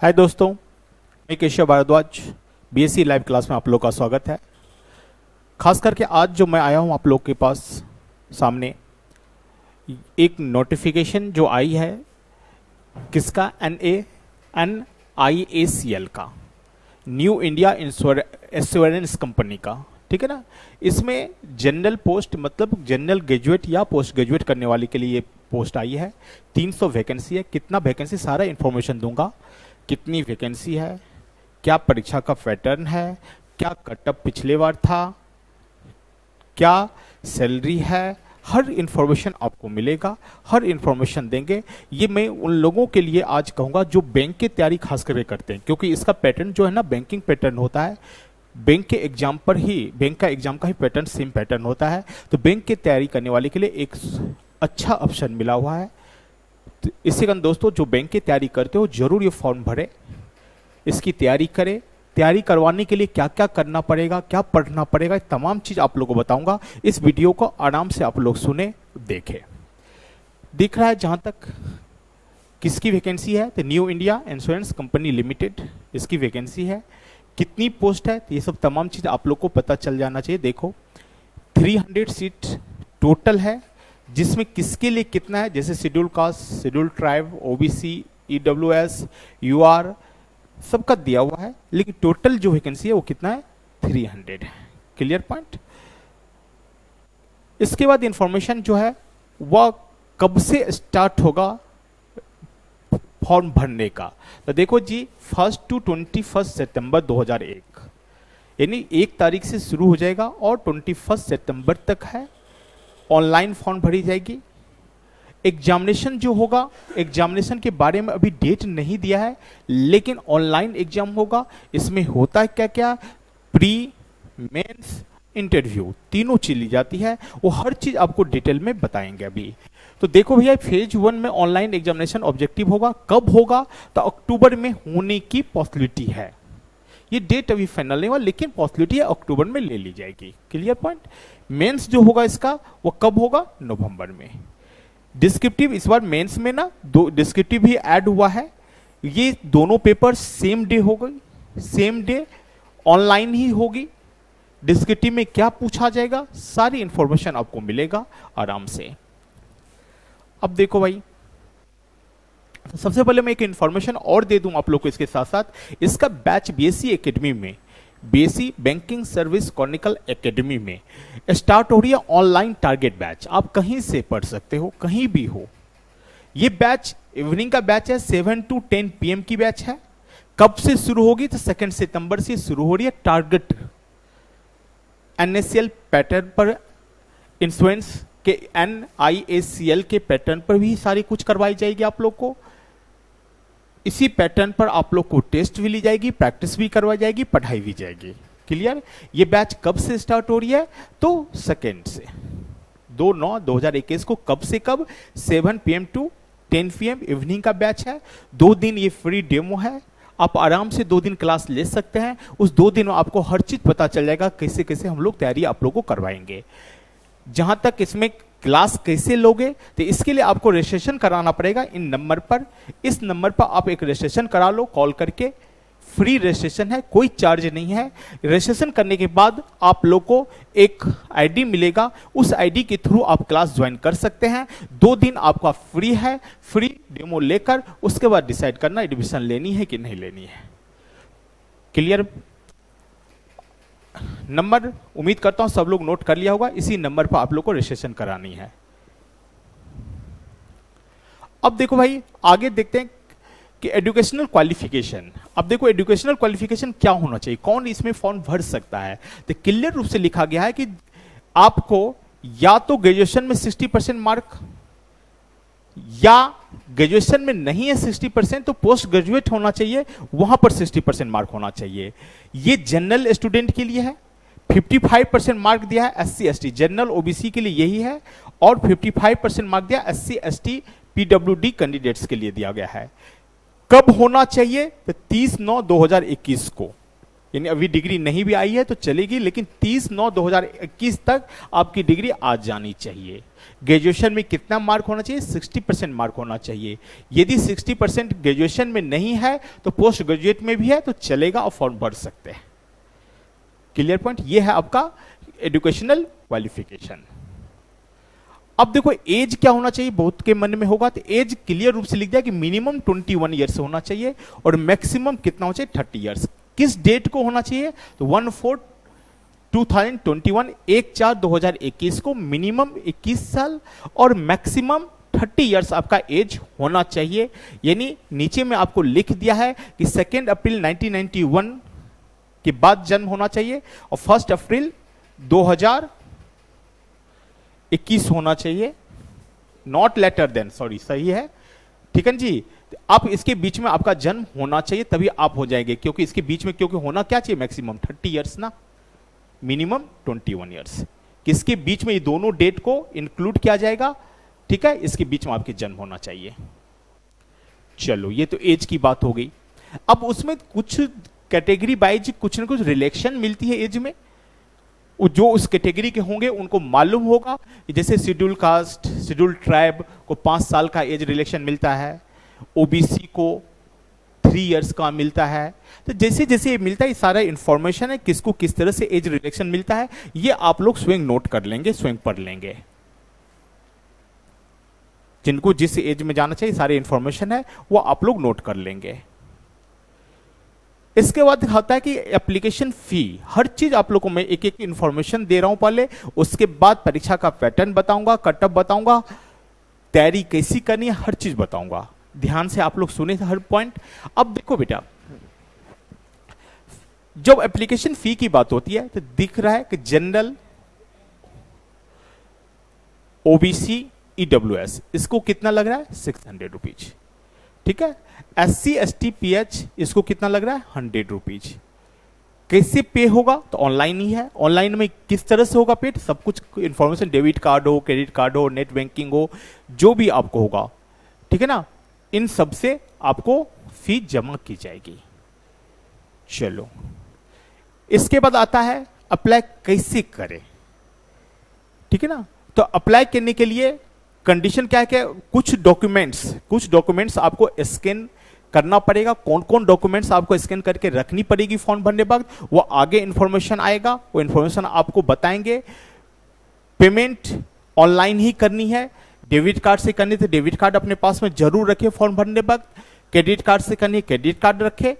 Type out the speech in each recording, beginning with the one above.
हाय दोस्तों, मैं Keshav Bhardwaj BSc live class में आप लोग का स्वागत है। खास करके आज जो मैं आया हूँ आप लोग के पास सामने एक नोटिफिकेशन जो आई है किसका, NIACL का, न्यू इंडिया एश्योरेंस कंपनी का, ठीक है ना। इसमें जनरल पोस्ट मतलब जनरल ग्रेजुएट या पोस्ट ग्रेजुएट करने वाले के लिए ये पोस्ट आई है। 300 वैकेंसी है। कितना वैकेंसी सारा इन्फॉर्मेशन दूंगा, कितनी वैकेंसी है, क्या परीक्षा का पैटर्न है, क्या कटअप पिछले बार था, क्या सैलरी है, हर इन्फॉर्मेशन आपको मिलेगा, हर इन्फॉर्मेशन देंगे। ये मैं उन लोगों के लिए आज कहूँगा जो बैंक की तैयारी खास करके करते हैं, क्योंकि इसका पैटर्न जो है ना बैंकिंग पैटर्न होता है। बैंक के एग्जाम पर ही, बैंक का एग्जाम का ही पैटर्न सेम पैटर्न होता है। तो बैंक की तैयारी करने वाले के लिए एक अच्छा ऑप्शन मिला हुआ है। तो इससे कारण दोस्तों जो बैंक की तैयारी करते हो जरूर ये फॉर्म भरे, इसकी तैयारी करें। तैयारी करवाने के लिए क्या क्या करना पड़ेगा, क्या पढ़ना पड़ेगा, तमाम चीज आप लोगों को बताऊंगा। इस वीडियो को आराम से आप लोग सुने देखें। दिख रहा है जहां तक किसकी वैकेंसी है, तो new India insurance company limited, इसकी वैकेंसी है। कितनी पोस्ट है, तो ये सब तमाम चीज आप लोग को पता चल जाना चाहिए। देखो 300 सीट टोटल है, जिसमें किसके लिए कितना है, जैसे schedule caste, schedule tribe, OBC, EWS, UR सबका दिया हुआ है। लेकिन टोटल जो वैकेंसी है वो कितना है, 300 है। Clear point. इसके बाद इंफॉर्मेशन जो है वह कब से स्टार्ट होगा फॉर्म भरने का, तो देखो जी 1 to 21 सितंबर 2001, यानी 1 तारीख से शुरू हो जाएगा और 21 सितंबर तक है। ऑनलाइन फॉर्म भरी जाएगी। एग्जामिनेशन जो होगा, एग्जामिनेशन के बारे में अभी डेट नहीं दिया है, लेकिन ऑनलाइन एग्जाम होगा। इसमें होता है क्या क्या, प्री, मेंस, इंटरव्यू, तीनों चीज ली जाती है। वो हर चीज आपको डिटेल में बताएंगे अभी। तो देखो भैया फेज 1 में ऑनलाइन एग्जामिनेशन ऑब्जेक्टिव होगा। कब होगा, तो अक्टूबर में होने की पॉसिबिलिटी है। ये डेट अभी फाइनल नहीं हुआ, लेकिन पॉसिबिलिटी है अक्टूबर में ले ली जाएगी। Clear point. मेंस जो होगा इसका वो कब होगा, नवंबर में। डिस्क्रिप्टिव इस बार मेंस में ना 2 डिस्क्रिप्टिव भी ऐड हुआ है। ये दोनों पेपर सेम डे हो गई, सेम डे ऑनलाइन ही होगी। डिस्क्रिप्टिव में क्या पूछा जाएगा, सारी इंफॉर्मेशन आपको मिलेगा आराम से। अब देखो भाई, सबसे पहले मैं एक इंफॉर्मेशन और दे दूं आप लोग को इसके साथ साथ। इसका बैच बीएससी एकेडमी में, बीएससी बैंकिंग सर्विस कॉर्निकल एकेडमी में स्टार्ट हो रही है ऑनलाइन टारगेट बैच। आप कहीं से पढ़ सकते हो, कहीं भी हो। ये बैच इवनिंग का बैच है, 7 to 10 PM की बैच है। कब से शुरू होगी, तो 2 सितंबर से शुरू हो रही है। टारगेट NACL पैटर्न पर, इंश्योरेंस के NIACL के पैटर्न पर भी सारी कुछ करवाई जाएगी आप लोग को। इसी पैटर्न पर आप लोग को टेस्ट भी ली जाएगी, प्रैक्टिस भी करवाई जाएगी, पढ़ाई भी जाएगी। क्लियर। ये बैच कब से स्टार्ट हो रही है, तो 2 से 2/9/2021 को। कब से कब, 7 PM to 10 PM इवनिंग का बैच है। 2 दिन ये फ्री डेमो है। आप आराम से 2 दिन क्लास ले सकते हैं। उस 2 दिन में आपको हर चीज पता चल जाएगा, कैसे कैसे हम लोग तैयारी आप लोग को करवाएंगे। जहां तक इसमें क्लास कैसे लोगे, तो इसके लिए आपको रजिस्ट्रेशन कराना पड़ेगा इन नंबर पर। इस नंबर पर आप एक रजिस्ट्रेशन करा लो कॉल करके। फ्री रजिस्ट्रेशन है, कोई चार्ज नहीं है। रजिस्ट्रेशन करने के बाद आप लोग को एक आईडी मिलेगा, उस आईडी के थ्रू आप क्लास ज्वाइन कर सकते हैं। 2 दिन आपका फ्री है। फ्री डेमो लेकर उसके बाद डिसाइड करना एडमिशन लेनी है कि नहीं लेनी है। क्लियर। नंबर उम्मीद करता हूं सब लोग नोट कर लिया होगा। इसी नंबर पर आप लोग को रजिस्ट्रेशन करानी है। अब देखो भाई आगे देखते हैं कि एजुकेशनल क्वालिफिकेशन। अब देखो एजुकेशनल क्वालिफिकेशन क्या होना चाहिए, कौन इसमें फॉर्म भर सकता है। तो क्लियर रूप से लिखा गया है कि आपको या तो ग्रेजुएशन में 60% मार्क, या ग्रेजुएशन में नहीं है 60% तो पोस्ट ग्रेजुएट होना चाहिए, वहां पर 60% मार्क होना चाहिए। ये जनरल स्टूडेंट के लिए है। 55% मार्क दिया है SC ST, जनरल OBC के लिए यही है। और 55% मार्क दिया SC ST PWD कैंडिडेट्स के लिए दिया गया है। कब होना चाहिए, तो 30/9/2021 को। यानी अभी डिग्री नहीं भी आई है तो चलेगी, लेकिन 30/9/2021 तक आपकी डिग्री आ जानी चाहिए। ग्रेजुएशन में कितना मार्क होना चाहिए? 60% मार्क होना चाहिए। यदि 60% ग्रेजुएशन में नहीं है तो पोस्ट ग्रेजुएट में भी है तो चलेगा और फॉर्म भर सकते हैं। Clear point? ये है आपका एजुकेशनल क्वालिफिकेशन। अब देखो एज क्या होना चाहिए, बहुत के मन में होगा, तो एज क्लियर रूप से लिख दिया कि मिनिमम 21 ईयर्स होना चाहिए और मैक्सिमम कितना होना चाहिए? 30 ईयर्स। किस डेट को होना चाहिए? तो 1/4/2021 1/4/2021 को मिनिमम 21 साल और मैक्सिमम 30 ईयर्स आपका एज होना चाहिए। यानी नीचे में आपको लिख दिया है कि 2 अप्रैल 1991 के बाद जन्म होना चाहिए और 1 अप्रैल 2021 होना चाहिए, नॉट लेटर देन, सॉरी सही है, ठीक है जी। आप इसके बीच में आपका जन्म होना चाहिए तभी आप हो जाएंगे, क्योंकि इसके बीच में क्योंकि होना क्या चाहिए? मैक्सिमम 30 ईयर्स ना, मिनिमम 21 ईयर्स। किसके बीच में? ये दोनों डेट को इंक्लूड किया जाएगा, ठीक है, इसके बीच में आपके जन्म होना चाहिए। चलो ये तो एज की बात हो गई। अब उसमें कुछ कैटेगरी वाइज कुछ ना कुछ रिलेक्शन मिलती है एज में। जो उस कैटेगरी के होंगे उनको मालूम होगा, जैसे शेड्यूल कास्ट, शेड्यूल ट्राइब को 5 साल का एज रिलेक्शन मिलता है, ओबीसी को 3 इयर्स का मिलता है। तो जैसे जैसे ये मिलता है, ये सारा इंफॉर्मेशन है किसको किस तरह से एज रिलेक्शन मिलता है, ये आप लोग स्वयं नोट कर लेंगे, स्वयं पढ़ लेंगे। जिनको जिस एज में जाना चाहिए सारी इंफॉर्मेशन है वो आप लोग नोट कर लेंगे। इसके बाद होता है कि एप्लीकेशन फी, हर चीज आप लोगों को मैं एक एक इंफॉर्मेशन दे रहा हूं पहले, उसके बाद परीक्षा का पैटर्न बताऊंगा, कटअप बताऊंगा, तैयारी कैसी करनी है, हर चीज बताऊंगा। ध्यान से आप लोग सुने हर पॉइंट। अब देखो बेटा, जब एप्लीकेशन फी की बात होती है तो दिख रहा है कि जनरल, ओबीसी, ईडब्ल्यूएस, इसको कितना लग रहा है? 600 रुपीज, ठीक है। SC ST PH इसको कितना लग रहा है? 100 रुपीज। कैसे पे होगा? तो ऑनलाइन ही है। ऑनलाइन में किस तरह से होगा पे? सब कुछ इंफॉर्मेशन, डेबिट कार्ड हो, क्रेडिट कार्ड हो, नेट बैंकिंग हो, जो भी आपको होगा, ठीक है ना, इन सब से आपको फी जमा की जाएगी। चलो इसके बाद आता है अप्लाई कैसे करें, ठीक है ना। तो अप्लाई करने के लिए कंडीशन क्या है कि कुछ डॉक्यूमेंट्स आपको स्कैन करना पड़ेगा। कौन कौन डॉक्यूमेंट्स आपको स्कैन करके रखनी पड़ेगी फॉर्म भरने वक्त, वो आगे इंफॉर्मेशन आएगा, वो इंफॉर्मेशन आपको बताएंगे। पेमेंट ऑनलाइन ही करनी है, डेबिट कार्ड से करनी तो डेबिट कार्ड अपने पास में जरूर रखे फॉर्म भरने वक्त, क्रेडिट कार्ड से करनी है क्रेडिट कार्ड रखे,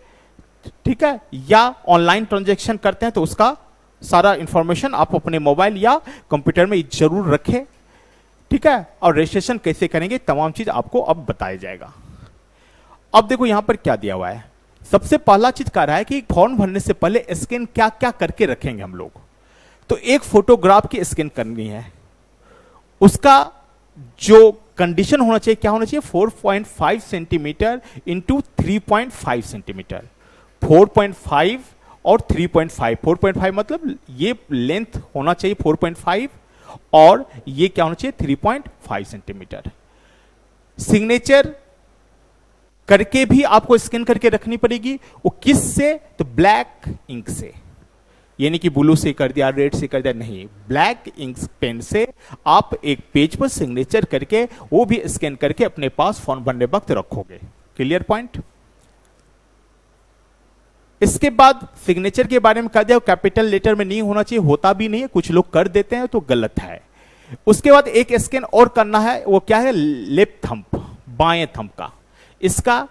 ठीक है, या ऑनलाइन ट्रांजेक्शन करते हैं तो उसका सारा इंफॉर्मेशन आप अपने मोबाइल या कंप्यूटर में जरूर रखें, ठीक है। और रजिस्ट्रेशन कैसे करेंगे तमाम चीज आपको अब बताया जाएगा। अब देखो यहां पर क्या दिया हुआ है। सबसे पहला चीज कह रहा है कि फॉर्म भरने से पहले स्कैन क्या क्या करके रखेंगे हम लोग। तो एक फोटोग्राफ की स्कैन करनी है, उसका जो कंडीशन होना चाहिए क्या होना चाहिए? 4.5 सेंटीमीटर इंटू 3.5 सेंटीमीटर। 4.5 और 3.5, 4.5 मतलब ये लेंथ होना चाहिए 4.5 और ये क्या होना चाहिए 3.5 सेंटीमीटर। सिग्नेचर करके भी आपको स्कैन करके रखनी पड़ेगी। वो किस से? तो ब्लैक इंक से, यानी कि ब्लू से कर दिया, रेड से कर दिया, नहीं, ब्लैक इंक पेन से आप एक पेज पर सिग्नेचर करके वो भी स्कैन करके अपने पास फॉर्म भरने वक्त रखोगे। Clear point. इसके बाद सिग्नेचर के बारे में कह दिया, कैपिटल लेटर में नहीं होना चाहिए, होता भी नहीं है, कुछ लोग कर देते हैं तो गलत है। उसके बाद एक स्कैन और करना है, वो क्या है? लेफ्ट थंब, बाएं थंब का। इसका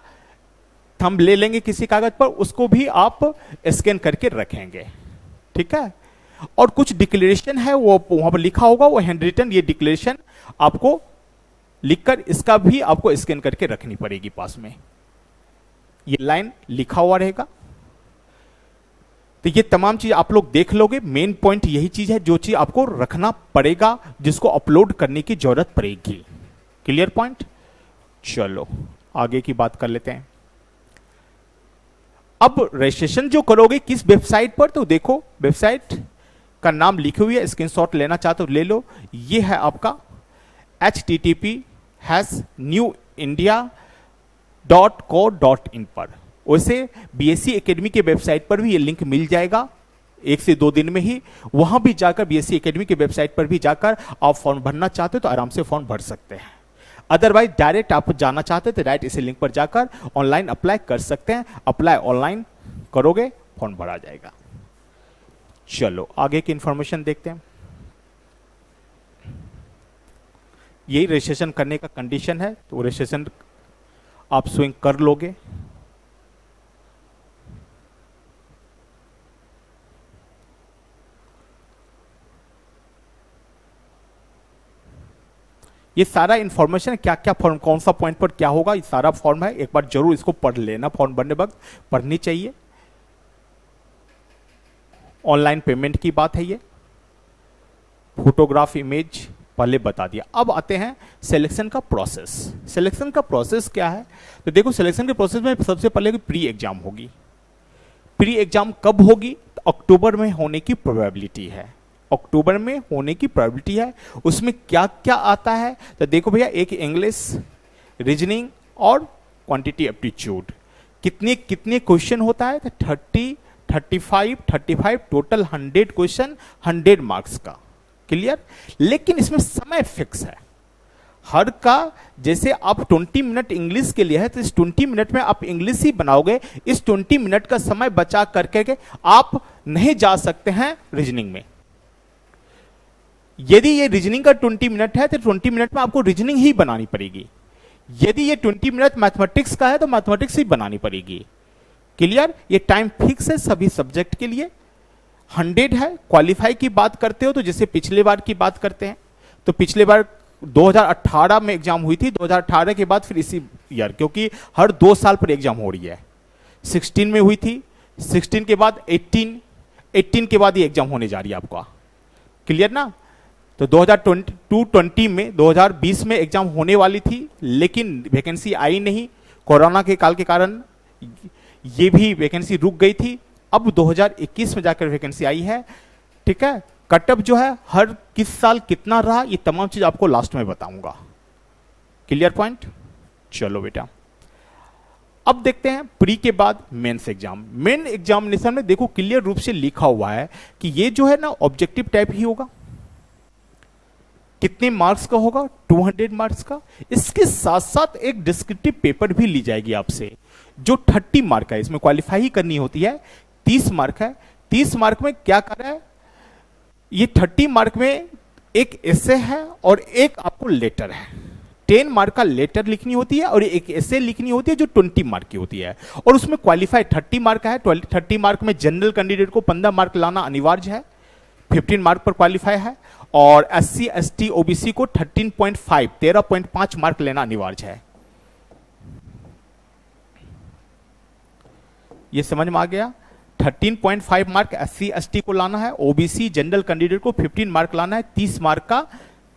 थंब ले लेंगे किसी कागज पर, उसको भी आप स्कैन करके रखेंगे, ठीक है। और कुछ डिक्लेरेशन है वो वहां पर लिखा होगा, वो हैंड रिटन, ये डिक्लेरेशन आपको लिखकर इसका भी आपको स्कैन करके रखनी पड़ेगी पास में, ये लाइन लिखा हुआ रहेगा। तो ये तमाम चीज आप लोग देख लोगे। मेन पॉइंट यही चीज है जो चीज आपको रखना पड़ेगा, जिसको अपलोड करने की जरूरत पड़ेगी। Clear point. चलो आगे की बात कर लेते हैं। अब रजिस्ट्रेशन जो करोगे किस वेबसाइट पर, तो देखो वेबसाइट का नाम लिखी हुई है, स्क्रीनशॉट लेना चाहते हो ले लो। ये है आपका http/newindia.co.in पर। वैसे बीएससी एकेडमी के वेबसाइट पर भी ये लिंक मिल जाएगा 1 से 2 दिन में ही। वहां भी जाकर बीएससी एकेडमी के वेबसाइट पर भी जाकर आप फॉर्म भरना चाहते हो तो आराम से फॉर्म भर सकते हैं। अदरवाइज डायरेक्ट आप जाना चाहते हैं तो डायरेक्ट इसी लिंक पर जाकर ऑनलाइन अप्लाई कर सकते हैं। अप्लाई ऑनलाइन करोगे, फॉर्म भरा जाएगा। चलो आगे की इंफॉर्मेशन देखते हैं। यही रजिस्ट्रेशन करने का कंडीशन है, तो रजिस्ट्रेशन आप स्वयं कर लोगे। ये सारा इंफॉर्मेशन क्या क्या फॉर्म, कौन सा पॉइंट पर क्या होगा, ये सारा फॉर्म है। एक बार जरूर इसको पढ़ लेना, फॉर्म भरने वक्त पढ़नी चाहिए। ऑनलाइन पेमेंट की बात है, ये फोटोग्राफ इमेज पहले बता दिया। अब आते हैं सिलेक्शन का प्रोसेस। सिलेक्शन का प्रोसेस क्या है, तो देखो सिलेक्शन के प्रोसेस में सबसे पहले प्री एग्जाम होगी। प्री एग्जाम कब होगी, तो अक्टूबर में होने की प्रोबेबिलिटी है। अक्टूबर में होने की प्रोबेबिलिटी है। उसमें क्या क्या आता है, तो देखो भैया, एक इंग्लिश, रीजनिंग और क्वांटिटी एप्टीट्यूड। कितने कितने क्वेश्चन होता है, तो 30, 35 टोटल 100 क्वेश्चन, 100 मार्क्स का। क्लियर। लेकिन इसमें समय फिक्स है हर का। जैसे आप 20 मिनट इंग्लिश के लिए है तो इस 20 मिनट में आप इंग्लिश ही बनाओगे। इस 20 मिनट का समय बचा करके आप नहीं जा सकते हैं रीजनिंग में। यदि ये रीजनिंग का 20 मिनट है तो 20 मिनट में आपको रीजनिंग ही बनानी पड़ेगी। यदि ये 20 मिनट मैथमेटिक्स का है तो मैथमेटिक्स ही बनानी पड़ेगी। क्लियर। ये टाइम फिक्स है सभी सब्जेक्ट के लिए, 100 है। क्वालिफाई की बात करते हो तो जैसे पिछले बार की बात करते हैं, तो पिछले बार 2018 में एग्जाम हुई थी, 2018 के बाद फिर इसी ईयर, क्योंकि हर 2 साल पर एग्जाम हो रही है। 16 में हुई थी, 16 के बाद 18 के बाद ये एग्जाम होने जा रही है आपका। क्लियर ना। तो 2020 में 2020 में एग्जाम होने वाली थी, लेकिन वैकेंसी आई नहीं। कोरोना के काल के कारण ये भी वैकेंसी रुक गई थी। अब 2021 में जाकर वैकेंसी आई है। ठीक है। कटअप जो है हर किस साल कितना रहा, ये तमाम चीज आपको लास्ट में बताऊंगा। Clear point. चलो बेटा, अब देखते हैं प्री के बाद मेंस एग्जाम। मेन एग्जामिनेशन में देखो क्लियर रूप से लिखा हुआ है कि ये जो है ना ऑब्जेक्टिव टाइप ही होगा। कितने मार्क्स का होगा, 200 मार्क्स का। इसके साथ साथ एक डिस्क्रिप्टिव पेपर भी ली जाएगी आपसे, जो 30 मार्क है। इसमें क्वालिफाई ही करनी होती है। 30 मार्क है। 30 मार्क में क्या कर रहा है, ये 30 मार्क में एक एसे है और एक आपको लेटर है। 10 मार्क का लेटर लिखनी होती है और एक एसे लिखनी होती है जो 20 मार्क की होती है। और उसमें क्वालिफाई 30 मार्क है। 30 मार्क में जनरल कैंडिडेट को 15 मार्क लाना अनिवार्य है, 15 मार्क पर क्वालिफाई है। और SC ST OBC को 13.5 मार्क लेना अनिवार्य है। ये समझ में आ गया। 13.5 मार्क SC ST को लाना है, OBC जनरल कैंडिडेट को 15 मार्क लाना है। 30 मार्क का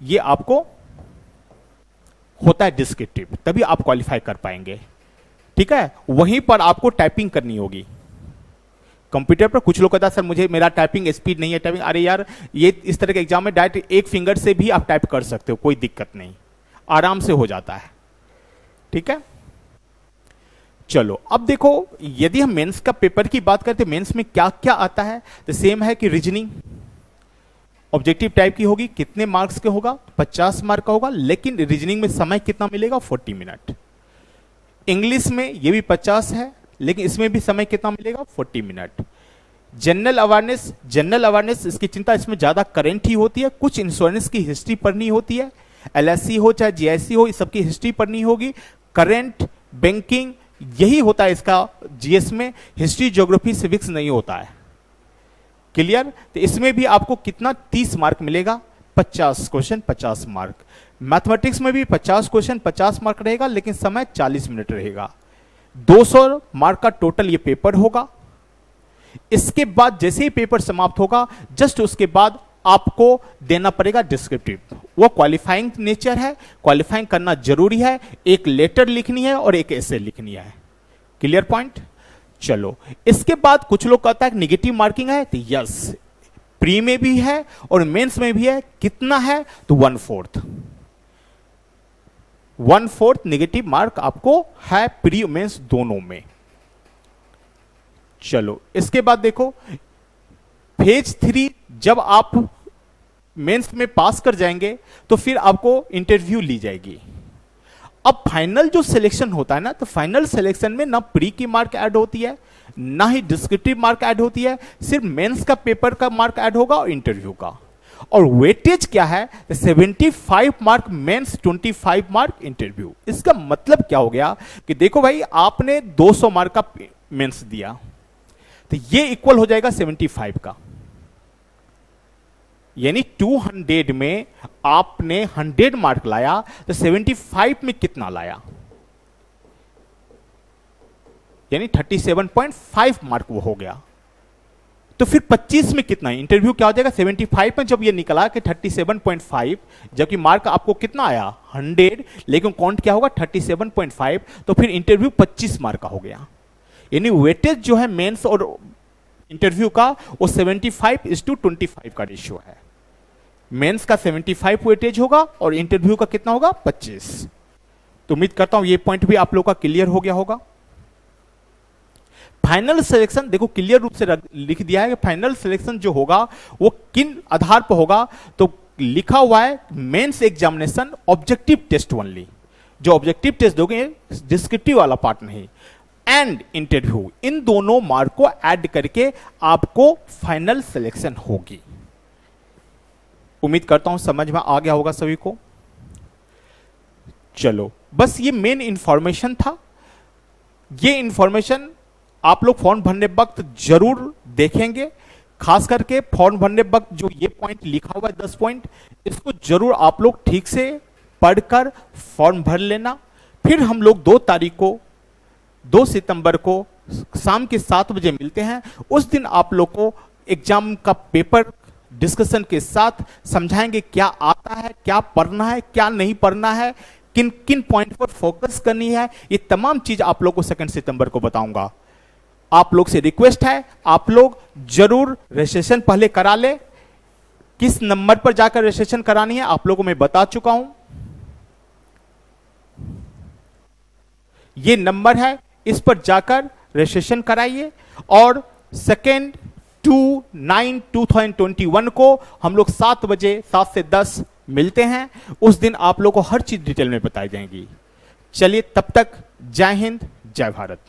ये आपको होता है डिस्क्रिप्टिव, तभी आप क्वालिफाई कर पाएंगे। ठीक है। वहीं पर आपको टाइपिंग करनी होगी कंप्यूटर पर। कुछ लोग कहता है सर मुझे मेरा टाइपिंग स्पीड नहीं है, टाइपिंग। अरे यार, ये इस तरह के एग्जाम में डायरेक्ट एक फिंगर से भी आप टाइप कर सकते हो, कोई दिक्कत नहीं, आराम से हो जाता है। ठीक है। चलो अब देखो, यदि हम मेंस का पेपर की बात करते हैं, मेंस में क्या क्या आता है, तो सेम है कि रीजनिंग ऑब्जेक्टिव टाइप की होगी। कितने मार्क्स के होगा, 50 मार्क का होगा। लेकिन रीजनिंग में समय कितना मिलेगा, 40 मिनट। इंग्लिश में ये भी 50 है, लेकिन इसमें भी समय कितना मिलेगा, 40 मिनट। जनरल अवेयरनेस इसकी चिंता इसमें ज्यादा करंट ही होती है। कुछ इंश्योरेंस की हिस्ट्री पढ़नी होती है, LIC हो चाहे GIC हो, इस सबकी हिस्ट्री पढ़नी होगी। करंट, बैंकिंग, यही होता है इसका GS में। हिस्ट्री, ज्योग्राफी, सिविक्स नहीं होता है। क्लियर। तो इसमें भी आपको कितना, 30 मार्क मिलेगा। 50 क्वेश्चन 50 मार्क। मैथमेटिक्स में भी 50 क्वेश्चन 50 मार्क रहेगा, लेकिन समय 40 मिनट रहेगा। 200 मार्क का टोटल ये पेपर होगा। इसके बाद जैसे ही पेपर समाप्त होगा, जस्ट उसके बाद आपको देना पड़ेगा डिस्क्रिप्टिव। वो क्वालिफाइंग नेचर है, क्वालिफाइंग करना जरूरी है। एक लेटर लिखनी है और एक एसे लिखनी है। Clear point. चलो, इसके बाद कुछ लोग कहता है नेगेटिव मार्किंग है, तो यस, प्री में भी है और मेंस में भी है। कितना है, तो 1/4 नेगेटिव मार्क आपको है प्री मेंस दोनों में। चलो इसके बाद देखो, फेज 3 जब आप मेंस में पास कर जाएंगे तो फिर आपको इंटरव्यू ली जाएगी। अब फाइनल जो सिलेक्शन होता है ना, तो फाइनल सिलेक्शन में ना प्री की मार्क ऐड होती है, ना ही डिस्क्रिप्टिव मार्क ऐड होती है, सिर्फ मेंस का पेपर का मार्क ऐड होगा और इंटरव्यू का। और वेटेज क्या है, 75 मार्क मेंस, 25 मार्क इंटरव्यू। इसका मतलब क्या हो गया कि देखो भाई, आपने 200 मार्क का मेंस दिया तो ये इक्वल हो जाएगा 75 का, यानी 200 में आपने 100 मार्क लाया तो 75 में कितना लाया, यानी 37.5 मार्क वो हो गया। तो फिर 25 में कितना, इंटरव्यू क्या हो जाएगा, 75 में जब ये निकला कि 37.5, जबकि मार्क आपको कितना आया 100, लेकिन काउंट क्या होगा 37.5, तो फिर इंटरव्यू 25 मार्क का हो गया। यानी वेटेज जो है मेंस और इंटरव्यू का वो 75:25 का रेशियो है। मेंस का 75 वेटेज होगा और इंटरव्यू का कितना होगा 25। तो उम्मीद करता हूं ये पॉइंट भी आप लोग का क्लियर हो गया होगा। फाइनल सिलेक्शन देखो क्लियर रूप से लिख दिया है कि फाइनल सिलेक्शन जो होगा वो किन आधार पर होगा, तो लिखा हुआ है mains examination objective test only, जो ऑब्जेक्टिव टेस्ट दोगे डिस्क्रिप्टिव वाला पार्ट नहीं, एंड इंटरव्यू, इन दोनों मार्क को ऐड करके आपको फाइनल सिलेक्शन होगी। उम्मीद करता हूं समझ में आ गया होगा सभी को। चलो बस ये मेन इंफॉर्मेशन था। ये इंफॉर्मेशन आप लोग फॉर्म भरने वक्त जरूर देखेंगे, खास करके फॉर्म भरने वक्त जो ये पॉइंट लिखा हुआ है 10 पॉइंट, इसको जरूर आप लोग ठीक से पढ़कर फॉर्म भर लेना। फिर हम लोग 2 तारीख को 2 सितंबर को शाम के 7 बजे मिलते हैं। उस दिन आप लोग को एग्जाम का पेपर डिस्कशन के साथ समझाएंगे क्या आता है, क्या पढ़ना है, क्या नहीं पढ़ना है, किन किन पॉइंट पर फोकस करनी है, ये तमाम चीज आप लोग को 2 सितंबर को बताऊंगा। आप लोग से रिक्वेस्ट है, आप लोग जरूर रजिस्ट्रेशन पहले करा ले। किस नंबर पर जाकर रजिस्ट्रेशन करानी है आप लोगों को मैं बता चुका हूं, ये नंबर है, इस पर जाकर रजिस्ट्रेशन कराइए। और 2/9/2021 को हम लोग 7 बजे 7 से 10 मिलते हैं। उस दिन आप लोग को हर चीज डिटेल में बताई जाएंगी। चलिए तब तक जय हिंद, जय भारत।